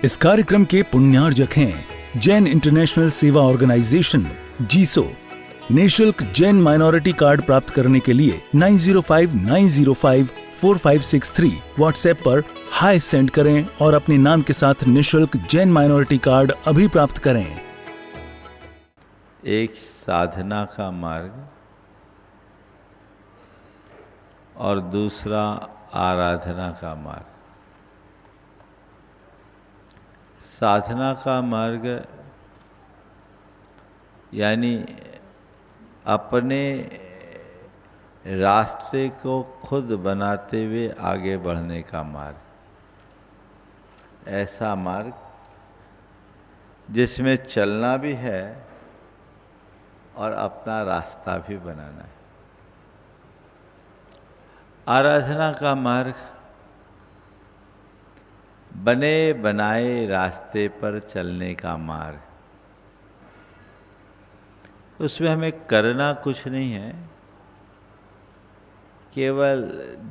इस कार्यक्रम के पुण्यार्जक हैं जैन इंटरनेशनल सेवा ऑर्गेनाइजेशन जीसो। निःशुल्क जैन माइनॉरिटी कार्ड प्राप्त करने के लिए 9059054563 व्हाट्सएप पर हाय सेंड करें और अपने नाम के साथ निःशुल्क जैन माइनॉरिटी कार्ड अभी प्राप्त करें। एक साधना का मार्ग और दूसरा आराधना का मार्ग। साधना का मार्ग यानी अपने रास्ते को खुद बनाते हुए आगे बढ़ने का मार्ग। ऐसा मार्ग जिसमें चलना भी है और अपना रास्ता भी बनाना है। आराधना का मार्ग बने बनाए रास्ते पर चलने का मार्ग। उसमें हमें करना कुछ नहीं है, केवल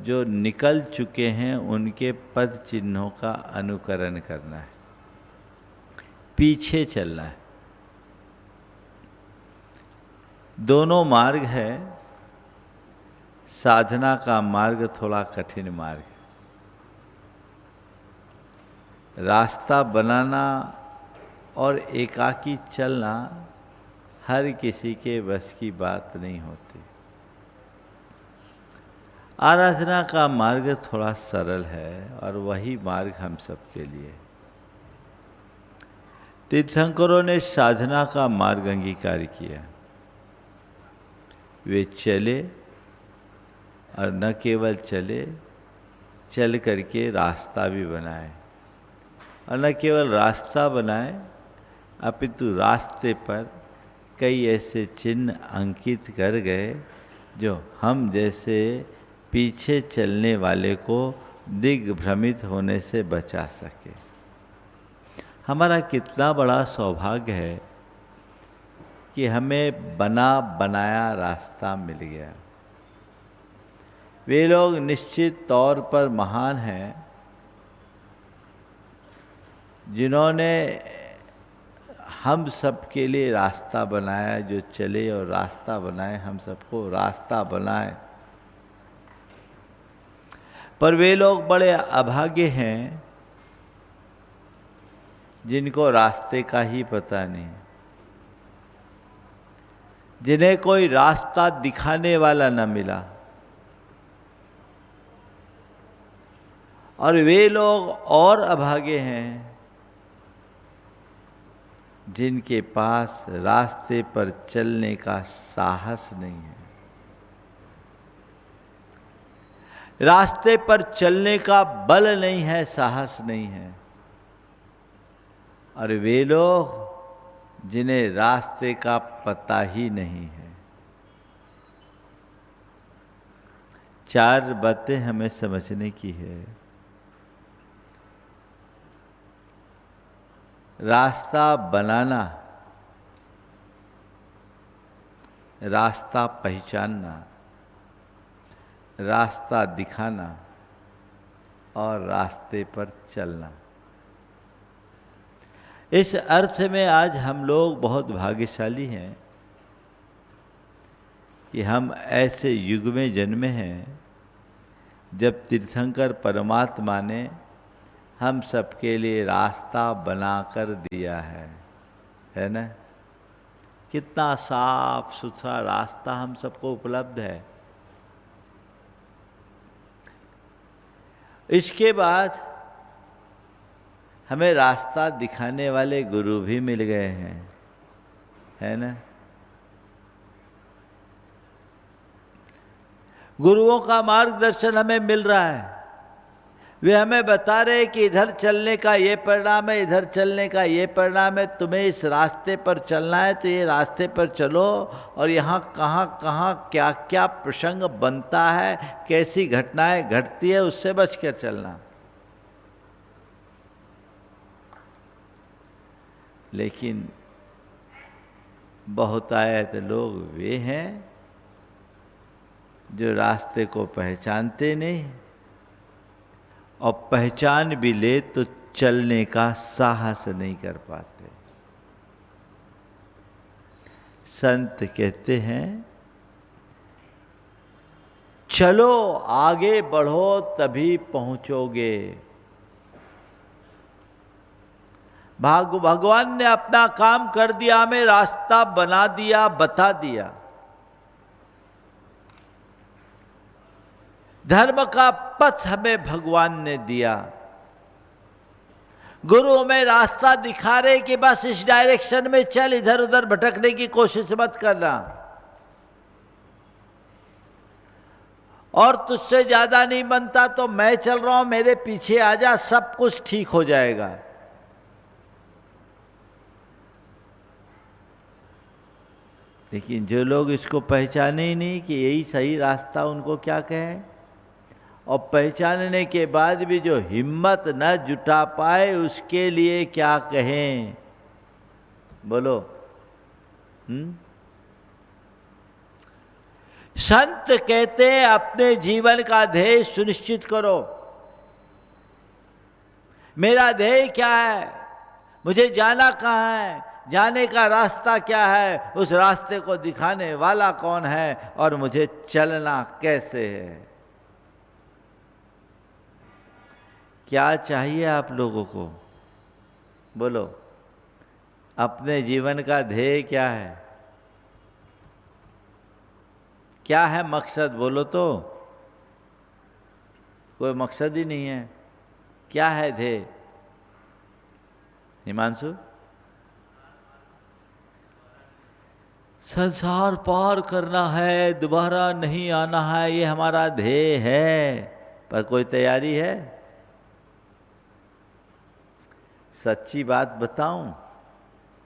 जो निकल चुके हैं उनके पद चिन्हों का अनुकरण करना है, पीछे चलना है। दोनों मार्ग है। साधना का मार्ग थोड़ा कठिन मार्ग है। रास्ता बनाना और एकाकी चलना हर किसी के बस की बात नहीं होती। आराधना का मार्ग थोड़ा सरल है और वही मार्ग हम सबके लिए। तीर्थंकरों ने साधना का मार्ग अंगीकार किया। वे चले और न केवल चले, चल करके रास्ता भी बनाए, और न केवल रास्ता बनाए अपितु रास्ते पर कई ऐसे चिन्ह अंकित कर गए जो हम जैसे पीछे चलने वाले को दिग्भ्रमित होने से बचा सके। हमारा कितना बड़ा सौभाग्य है कि हमें बना बनाया रास्ता मिल गया। वे लोग निश्चित तौर पर महान हैं जिन्होंने हम सब के लिए रास्ता बनाया, जो चले और रास्ता बनाए, हम सबको रास्ता बनाए। पर वे लोग बड़े अभागे हैं जिनको रास्ते का ही पता नहीं, जिन्हें कोई रास्ता दिखाने वाला न मिला। और वे लोग और अभागे हैं जिनके पास रास्ते पर चलने का साहस नहीं है, रास्ते पर चलने का बल नहीं है, साहस नहीं है। और वे लोग जिन्हें रास्ते का पता ही नहीं है। चार बातें हमें समझने की है। रास्ता बनाना, रास्ता पहचानना, रास्ता दिखाना और रास्ते पर चलना। इस अर्थ में आज हम लोग बहुत भाग्यशाली हैं कि हम ऐसे युग में जन्मे हैं जब तीर्थंकर परमात्मा ने हम सबके लिए रास्ता बनाकर दिया है ना। कितना साफ सुथरा रास्ता हम सबको उपलब्ध है। इसके बाद हमें रास्ता दिखाने वाले गुरु भी मिल गए हैं, है ना। गुरुओं का मार्गदर्शन हमें मिल रहा है। वे हमें बता रहे कि इधर चलने का ये परिणाम है, इधर चलने का ये परिणाम है। तुम्हें इस रास्ते पर चलना है तो ये रास्ते पर चलो, और यहाँ कहाँ कहाँ क्या क्या प्रसंग बनता है, कैसी घटनाएं घटती है, उससे बचकर चलना। लेकिन बहुतायत लोग वे हैं जो रास्ते को पहचानते नहीं, और पहचान भी ले तो चलने का साहस नहीं कर पाते। संत कहते हैं चलो आगे बढ़ो तभी पहुंचोगे। भगवान ने अपना काम कर दिया, हमें रास्ता बना दिया, बता दिया। धर्म का पथ हमें भगवान ने दिया। गुरु हमें रास्ता दिखा रहे कि बस इस डायरेक्शन में चल, इधर उधर भटकने की कोशिश मत करना। और तुझसे ज्यादा नहीं बनता तो मैं चल रहा हूं, मेरे पीछे आ जा, सब कुछ ठीक हो जाएगा। लेकिन जो लोग इसको पहचाने ही नहीं कि यही सही रास्ता, उनको क्या कहें? और पहचानने के बाद भी जो हिम्मत न जुटा पाए उसके लिए क्या कहें? बोलो। संत कहते हैं अपने जीवन का ध्येय सुनिश्चित करो। मेरा ध्येय क्या है? मुझे जाना कहाँ है? जाने का रास्ता क्या है? उस रास्ते को दिखाने वाला कौन है? और मुझे चलना कैसे है? क्या चाहिए आप लोगों को? बोलो। अपने जीवन का ध्येय क्या है? क्या है मकसद? बोलो तो। कोई मकसद ही नहीं है। क्या है ध्येय? हिमांशु? संसार पार करना है, दोबारा नहीं आना है, ये हमारा ध्येय है। पर कोई तैयारी है? सच्ची बात बताऊं,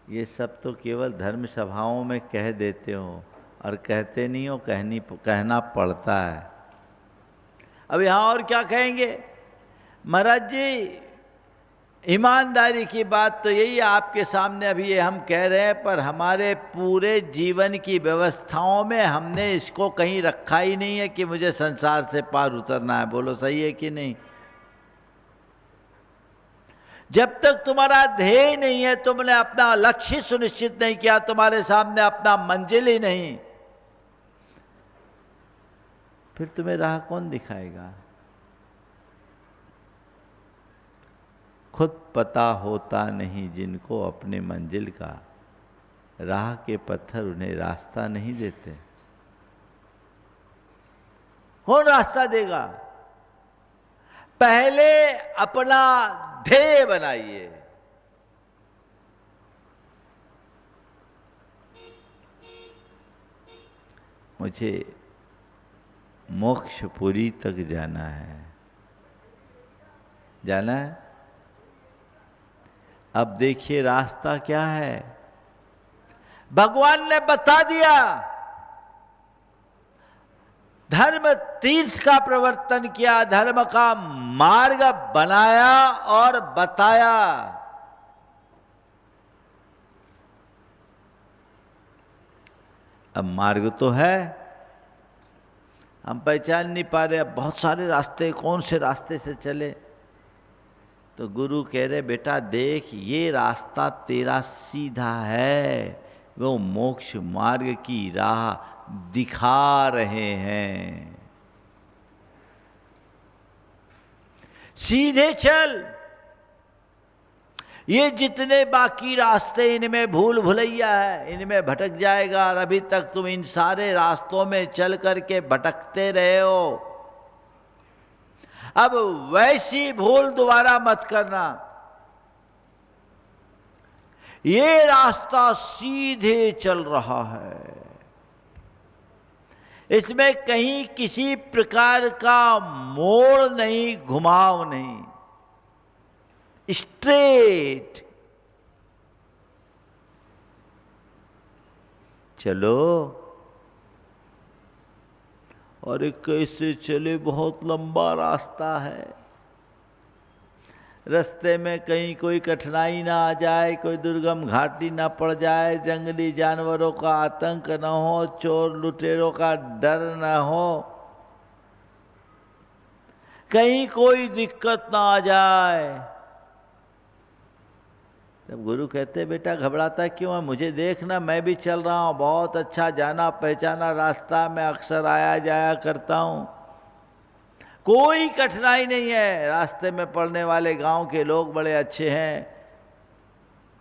ये सब तो केवल धर्म सभाओं में कह देते हो और कहते नहीं हो, कहना पड़ता है। अब यहाँ और क्या कहेंगे? महाराज जी, ईमानदारी की बात तो यही है, आपके सामने अभी ये हम कह रहे हैं, पर हमारे पूरे जीवन की व्यवस्थाओं में हमने इसको कहीं रखा ही नहीं है कि मुझे संसार से पार उतरना है। बोलो सही है कि नहीं? जब तक तुम्हारा ध्येय नहीं है, तुमने अपना लक्ष्य सुनिश्चित नहीं किया, तुम्हारे सामने अपना मंजिल ही नहीं, फिर तुम्हें राह कौन दिखाएगा? खुद पता होता नहीं जिनको अपने मंजिल का, राह के पत्थर उन्हें रास्ता नहीं देते। कौन रास्ता देगा? पहले अपना ध्येय बनाइए। मुझे मोक्षपुरी तक जाना है। जाना है? अब देखिए रास्ता क्या है। भगवान ने बता दिया। धर्म तीर्थ का प्रवर्तन किया, धर्म का मार्ग बनाया और बताया। अब मार्ग तो है, हम पहचान नहीं पा रहे। अब बहुत सारे रास्ते, कौन से रास्ते से चले? तो गुरु कह रहे बेटा देख, ये रास्ता तेरा सीधा है, वो मोक्ष मार्ग की राह दिखा रहे हैं। सीधे चल। ये जितने बाकी रास्ते, इनमें भूल भुलैया है, इनमें भटक जाएगा। और अभी तक तुम इन सारे रास्तों में चल करके भटकते रहे हो। अब वैसी भूल दोबारा मत करना। ये रास्ता सीधे चल रहा है, इसमें कहीं किसी प्रकार का मोड़ नहीं, घुमाव नहीं, स्ट्रेट चलो। और कैसे चले? बहुत लंबा रास्ता है। रास्ते में कहीं कोई कठिनाई ना आ जाए, कोई दुर्गम घाटी ना पड़ जाए, जंगली जानवरों का आतंक न हो, चोर लुटेरों का डर न हो, कहीं कोई दिक्कत ना आ जाए। तब गुरु कहते बेटा घबराता क्यों है, मुझे देखना, मैं भी चल रहा हूँ, बहुत अच्छा जाना पहचाना रास्ता, मैं अक्सर आया जाया करता हूँ, कोई कठिनाई नहीं है, रास्ते में पड़ने वाले गांव के लोग बड़े अच्छे हैं,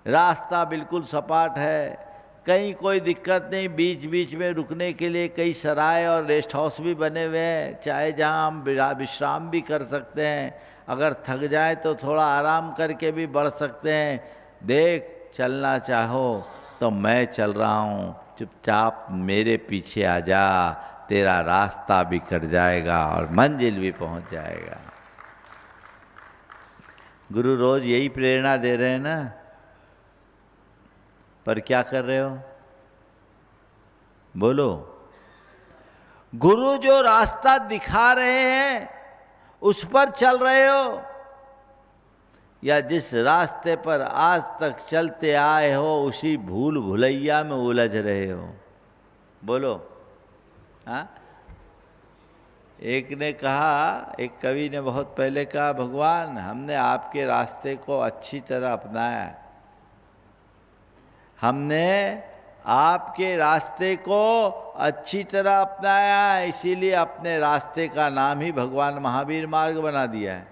रास्ता बिल्कुल सपाट है, कहीं कोई दिक्कत नहीं, बीच बीच में रुकने के लिए कई सराय और रेस्ट हाउस भी बने हुए हैं, चाहे जहां हम विश्राम भी कर सकते हैं, अगर थक जाए तो थोड़ा आराम करके भी बढ़ सकते हैं। देख चलना चाहो तो मैं चल रहा हूँ, चुपचाप मेरे पीछे आ जा, तेरा रास्ता भी कट जाएगा और मंजिल भी पहुंच जाएगा। गुरु रोज यही प्रेरणा दे रहे हैं ना, पर क्या कर रहे हो? बोलो। गुरु जो रास्ता दिखा रहे हैं उस पर चल रहे हो, या जिस रास्ते पर आज तक चलते आए हो उसी भूल भुलैया में उलझ रहे हो? बोलो। हाँ, एक ने कहा, एक कवि ने बहुत पहले कहा, भगवान हमने आपके रास्ते को अच्छी तरह अपनाया, हमने आपके रास्ते को अच्छी तरह अपनाया, इसीलिए अपने रास्ते का नाम ही भगवान महावीर मार्ग बना दिया है।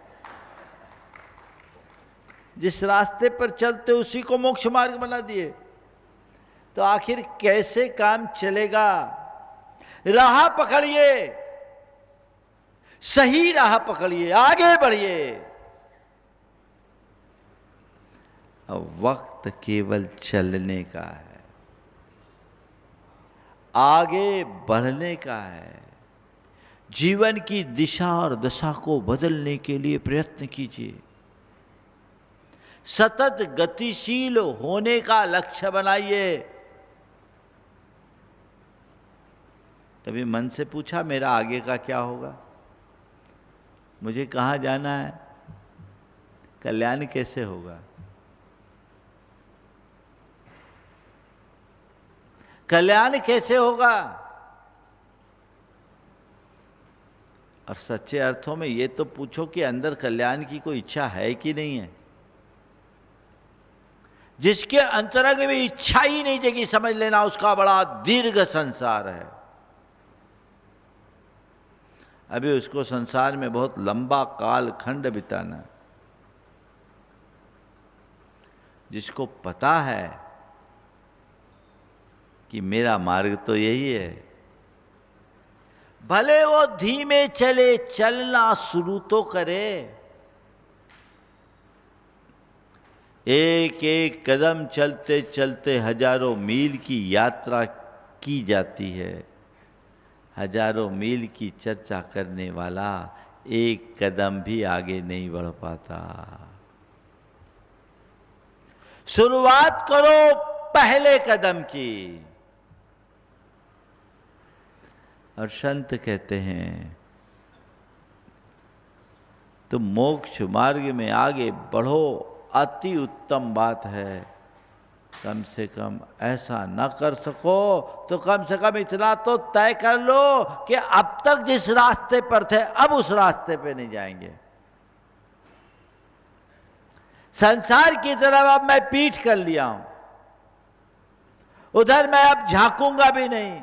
जिस रास्ते पर चलते उसी को मोक्ष मार्ग बना दिए, तो आखिर कैसे काम चलेगा? राह पकड़िए, सही राह पकड़िए, आगे बढ़िए। अब वक्त केवल चलने का है, आगे बढ़ने का है। जीवन की दिशा और दशा को बदलने के लिए प्रयत्न कीजिए, सतत गतिशील होने का लक्ष्य बनाइए। कभी मन से पूछा मेरा आगे का क्या होगा, मुझे कहाँ जाना है, कल्याण कैसे होगा? कल्याण कैसे होगा? और सच्चे अर्थों में ये तो पूछो कि अंदर कल्याण की कोई इच्छा है कि नहीं है? जिसके अंतरंग में इच्छा ही नहीं जगी, समझ लेना उसका बड़ा दीर्घ संसार है। अभी उसको संसार में बहुत लंबा काल खंड बिताना। जिसको पता है कि मेरा मार्ग तो यही है, भले वो धीमे चले, चलना शुरू तो करे। एक एक कदम चलते चलते हजारों मील की यात्रा की जाती है। हजारों मील की चर्चा करने वाला एक कदम भी आगे नहीं बढ़ पाता। शुरुआत करो पहले कदम की। और संत कहते हैं तुम मोक्ष मार्ग में आगे बढ़ो, अति उत्तम बात है। कम से कम ऐसा न कर सको तो कम से कम इतना तो तय कर लो कि अब तक जिस रास्ते पर थे अब उस रास्ते पे नहीं जाएंगे। संसार की तरफ अब मैं पीठ कर लिया हूं, उधर मैं अब झांकूंगा भी नहीं।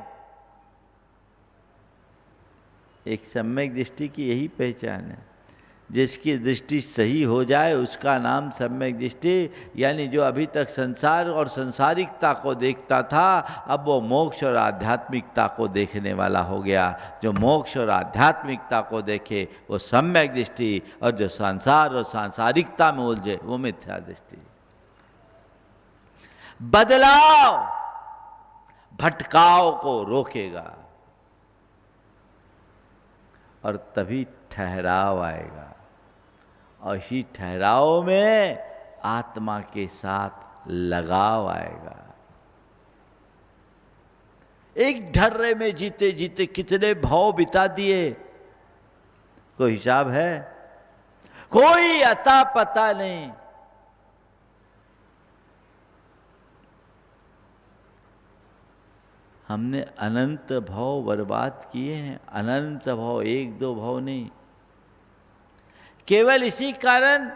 एक सम्यक दृष्टि की यही पहचान है। जिसकी दृष्टि सही हो जाए उसका नाम सम्यक दृष्टि, यानी जो अभी तक संसार और संसारिकता को देखता था अब वो मोक्ष और आध्यात्मिकता को देखने वाला हो गया। जो मोक्ष और आध्यात्मिकता को देखे वो सम्यक दृष्टि, और जो संसार और सांसारिकता में उलझे वो मिथ्या दृष्टि। बदलाव भटकाव को रोकेगा और तभी ठहराव आएगा, और इसी ठहराव में आत्मा के साथ लगाव आएगा। एक ढर्रे में जीते जीते कितने भाव बिता दिए, कोई हिसाब है? कोई अता पता नहीं। हमने अनंत भाव बर्बाद किए हैं, अनंत भाव, एक दो भाव नहीं। केवल इसी कारण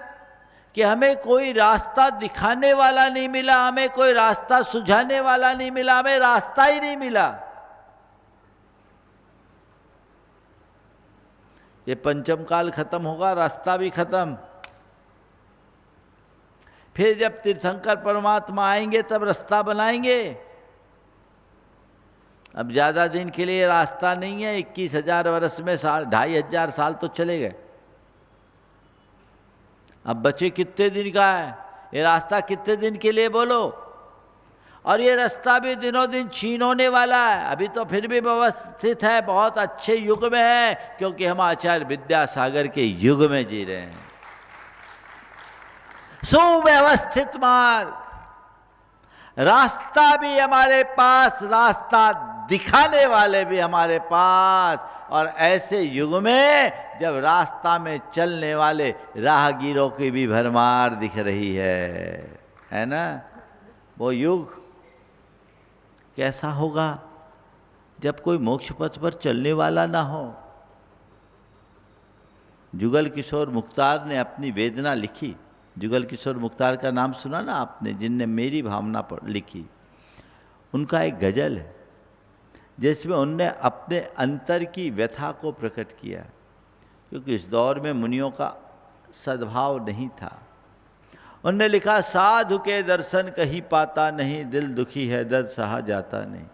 कि हमें कोई रास्ता दिखाने वाला नहीं मिला, हमें कोई रास्ता सुझाने वाला नहीं मिला, हमें रास्ता ही नहीं मिला। ये पंचम काल खत्म होगा, रास्ता भी खत्म। फिर जब तीर्थंकर परमात्मा आएंगे तब रास्ता बनाएंगे। अब ज्यादा दिन के लिए रास्ता नहीं है, 21,000 वर्ष में 2,500 साल तो चले गए। अब बचे कितने दिन का है ये रास्ता, कितने दिन के लिए बोलो। और ये रास्ता भी दिनों दिन छीन होने वाला है। अभी तो फिर भी व्यवस्थित है, बहुत अच्छे युग में है, क्योंकि हम आचार्य विद्यासागर के युग में जी रहे हैं। सुव्यवस्थित मार्ग, रास्ता भी हमारे पास, रास्ता दिखाने वाले भी हमारे पास। और ऐसे युग में जब रास्ता में चलने वाले राहगीरों की भी भरमार दिख रही है ना। वो युग कैसा होगा जब कोई मोक्ष पथ पर चलने वाला ना हो। जुगल किशोर मुख्तार ने अपनी वेदना लिखी। जुगल किशोर मुख्तार का नाम सुना ना आपने, जिनने मेरी भावना पर लिखी। उनका एक गजल है जिसमें उनने अपने अंतर की व्यथा को प्रकट किया, क्योंकि इस दौर में मुनियों का सद्भाव नहीं था। उनने लिखा, साधु के दर्शन कहीं पाता नहीं, दिल दुखी है दर्द सहा जाता नहीं।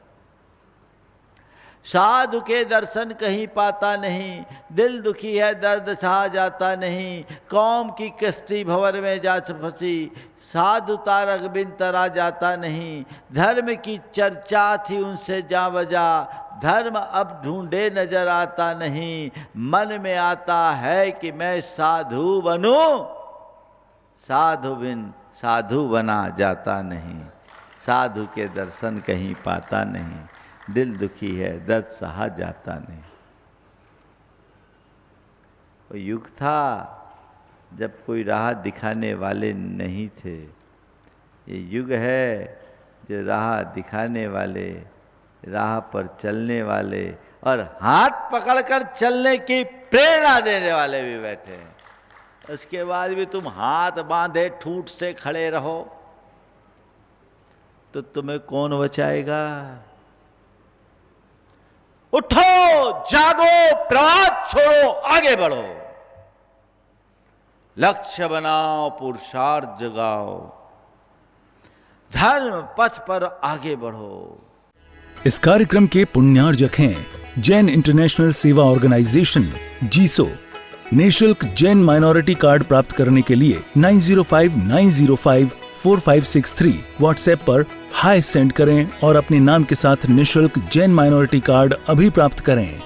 साधु के दर्शन कहीं पाता नहीं, दिल दुखी है दर्द सहा जाता नहीं। कौम की कश्ती भंवर में जा फंसी, साधु तारक बिन तरा जाता नहीं। धर्म की चर्चा थी उनसे जा बजा, धर्म अब ढूंढे नजर आता नहीं। मन में आता है कि मैं साधु बनूं, साधु बिन साधु बना जाता नहीं। साधु के दर्शन कहीं पाता नहीं, दिल दुखी है दर्द सहा जाता नहीं। वो युग था जब कोई राह दिखाने वाले नहीं थे। ये युग है जो राह दिखाने वाले, राह पर चलने वाले और हाथ पकड़कर चलने की प्रेरणा देने वाले भी बैठे हैं। उसके बाद भी तुम हाथ बांधे ठूठ से खड़े रहो तो तुम्हें कौन बचाएगा। उठो, जागो, प्रभात छोड़ो, आगे बढ़ो, लक्ष्य बनाओ, पुरुषार्थ जगाओ, धर्म पथ पर आगे बढ़ो। इस कार्यक्रम के पुण्यार्जक हैं जैन इंटरनेशनल सेवा ऑर्गेनाइजेशन जीसो। निःशुल्क जैन माइनॉरिटी कार्ड प्राप्त करने के लिए 9059054563 व्हाट्सएप पर हाय सेंड करें और अपने नाम के साथ निःशुल्क जैन माइनॉरिटी कार्ड अभी प्राप्त करें।